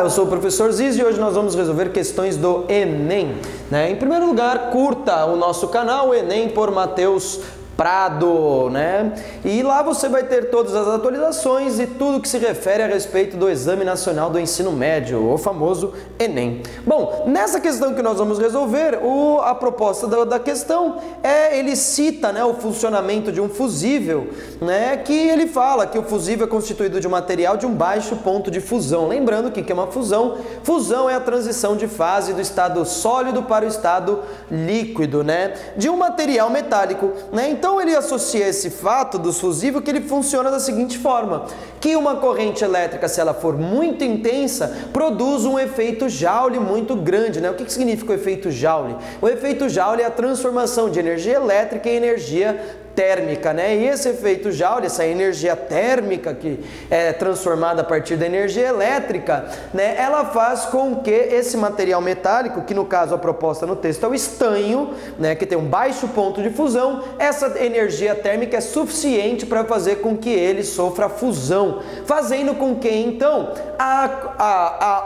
eu sou o professor Ziz e hoje nós vamos resolver questões do Enem, né? Em primeiro lugar, curta o nosso canal Enem por Matheus Prado, né? E lá você vai ter todas as atualizações e tudo que se refere a respeito do Exame Nacional do Ensino Médio, o famoso Enem. Bom, nessa questão que nós vamos resolver, a proposta da questão ele cita, né, o funcionamento de um fusível, né, que ele fala que o fusível é constituído de um material de um baixo ponto de fusão. Lembrando que é uma fusão? Fusão é a transição de fase do estado sólido para o estado líquido, né, de um material metálico, né? Então ele associa esse fato dos fusíveis que ele funciona da seguinte forma, que uma corrente elétrica, se ela for muito intensa, produz um efeito Joule muito grande, né? O que significa o efeito Joule? O efeito Joule é a transformação de energia elétrica em energia térmica, né? E esse efeito Joule, essa energia térmica que é transformada a partir da energia elétrica, né? Ela faz com que esse material metálico, que no caso a proposta no texto é o estanho, né? Que tem um baixo ponto de fusão, essa energia térmica é suficiente para fazer com que ele sofra fusão, fazendo com que então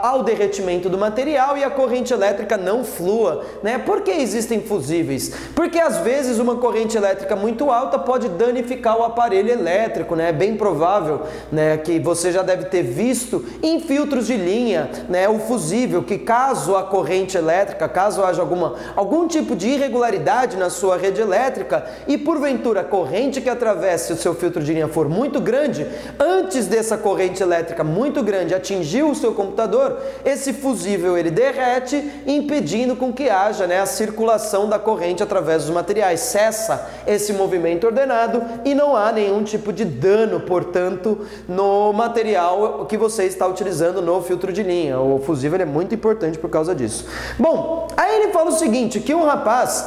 ao derretimento do material e a corrente elétrica não flua, né? Por que existem fusíveis? Porque às vezes uma corrente elétrica muito alta pode danificar o aparelho elétrico, né? É bem provável, né, que você já deve ter visto em filtros de linha, né, o fusível, que caso a corrente elétrica, caso haja algum tipo de irregularidade na sua rede elétrica e porventura a corrente que atravesse o seu filtro de linha for muito grande, antes dessa corrente elétrica muito grande atingir o seu computador, esse fusível ele derrete, impedindo com que haja, né, a circulação da corrente através dos materiais. Cessa esse movimento ordenado e não há nenhum tipo de dano, portanto, no material que você está utilizando no filtro de linha. O fusível é muito importante por causa disso. Bom, aí ele fala o seguinte, que um rapaz,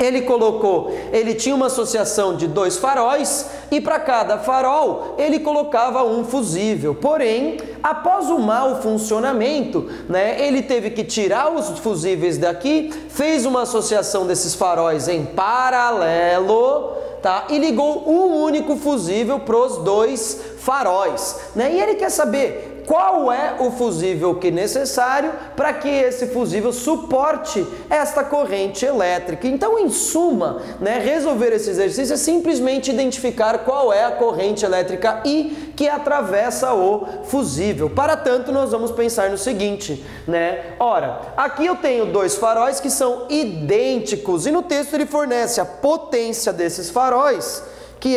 ele tinha uma associação de 2 faróis e para cada farol ele colocava um fusível. Porém, após o mau funcionamento, né, ele teve que tirar os fusíveis daqui, fez uma associação desses faróis em paralelo, tá? E ligou um único fusível para os 2 faróis, né? E ele quer saber qual é o fusível que é necessário para que esse fusível suporte esta corrente elétrica. Então, em suma, né, resolver esse exercício é simplesmente identificar qual é a corrente elétrica I que atravessa o fusível. Para tanto, nós vamos pensar no seguinte, né? Ora, aqui eu tenho 2 faróis que são idênticos e no texto ele fornece a potência desses faróis, que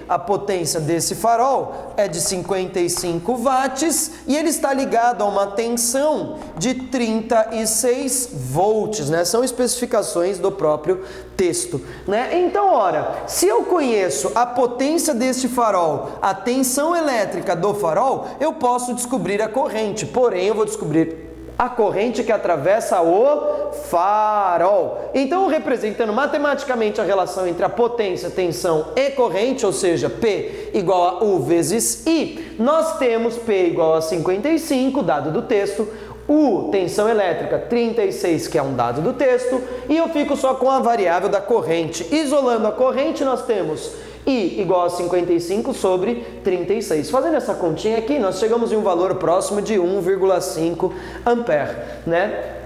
a potência desse farol é de 55 watts e ele está ligado a uma tensão de 36 volts, né? São especificações do próprio texto, né? Então, ora, se eu conheço a potência deste farol, a tensão elétrica do farol, eu posso descobrir a corrente, porém eu vou descobrir a corrente que atravessa o farol. Então, representando matematicamente a relação entre a potência, tensão e corrente, ou seja, P igual a U vezes I, nós temos P igual a 55, dado do texto, U, tensão elétrica, 36, que é um dado do texto, e eu fico só com a variável da corrente. Isolando a corrente, nós temos I igual a 55 sobre 36. Fazendo essa continha aqui, nós chegamos em um valor próximo de 1,5 ampere, né?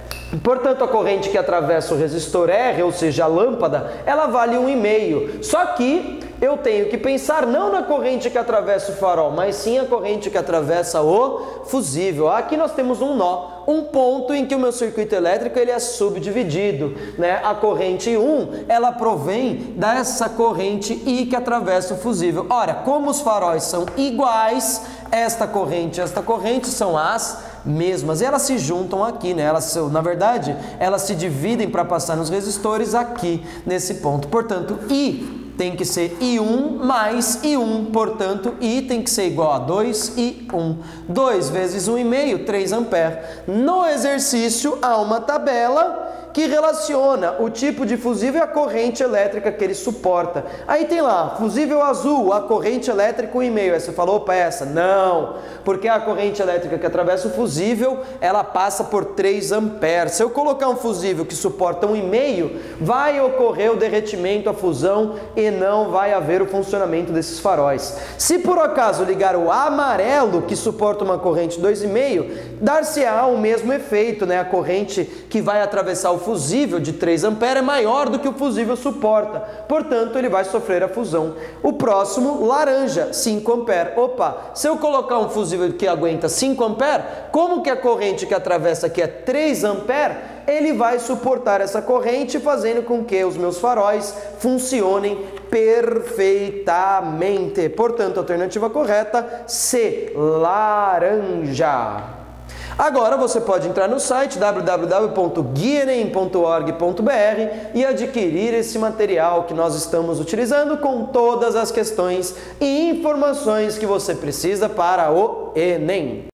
Portanto, a corrente que atravessa o resistor R, ou seja, a lâmpada, ela vale 1,5. Só que eu tenho que pensar não na corrente que atravessa o farol, mas sim a corrente que atravessa o fusível. Aqui nós temos um nó, um ponto em que o meu circuito elétrico ele é subdividido, né? A corrente 1, ela provém dessa corrente I que atravessa o fusível. Ora, como os faróis são iguais, esta corrente e esta corrente são as mesmas e elas se juntam aqui, né? Na verdade, elas se dividem para passar nos resistores aqui, nesse ponto. Portanto, I tem que ser I1 mais I1, portanto, I tem que ser igual a 2I1. 2 vezes 1,5, 3 ampere. No exercício, há uma tabela que relaciona o tipo de fusível e a corrente elétrica que ele suporta. Aí tem lá, fusível azul, a corrente elétrica 1,5. Aí você falou, opa, essa? Não, porque a corrente elétrica que atravessa o fusível, ela passa por 3 amperes. Se eu colocar um fusível que suporta 1,5, vai ocorrer o derretimento, a fusão, e não vai haver o funcionamento desses faróis. Se por acaso ligar o amarelo, que suporta uma corrente 2,5, dar-se-á o mesmo efeito, né? A corrente que vai atravessar o fusível de 3 amperes é maior do que o fusível suporta, portanto ele vai sofrer a fusão. O próximo, laranja, 5 amperes. Opa, se eu colocar um fusível que aguenta 5 amperes, como que a corrente que atravessa aqui é 3 amperes, ele vai suportar essa corrente, fazendo com que os meus faróis funcionem perfeitamente. Portanto, a alternativa correta, C, laranja. Agora você pode entrar no site www.guienem.org.br e adquirir esse material que nós estamos utilizando com todas as questões e informações que você precisa para o Enem.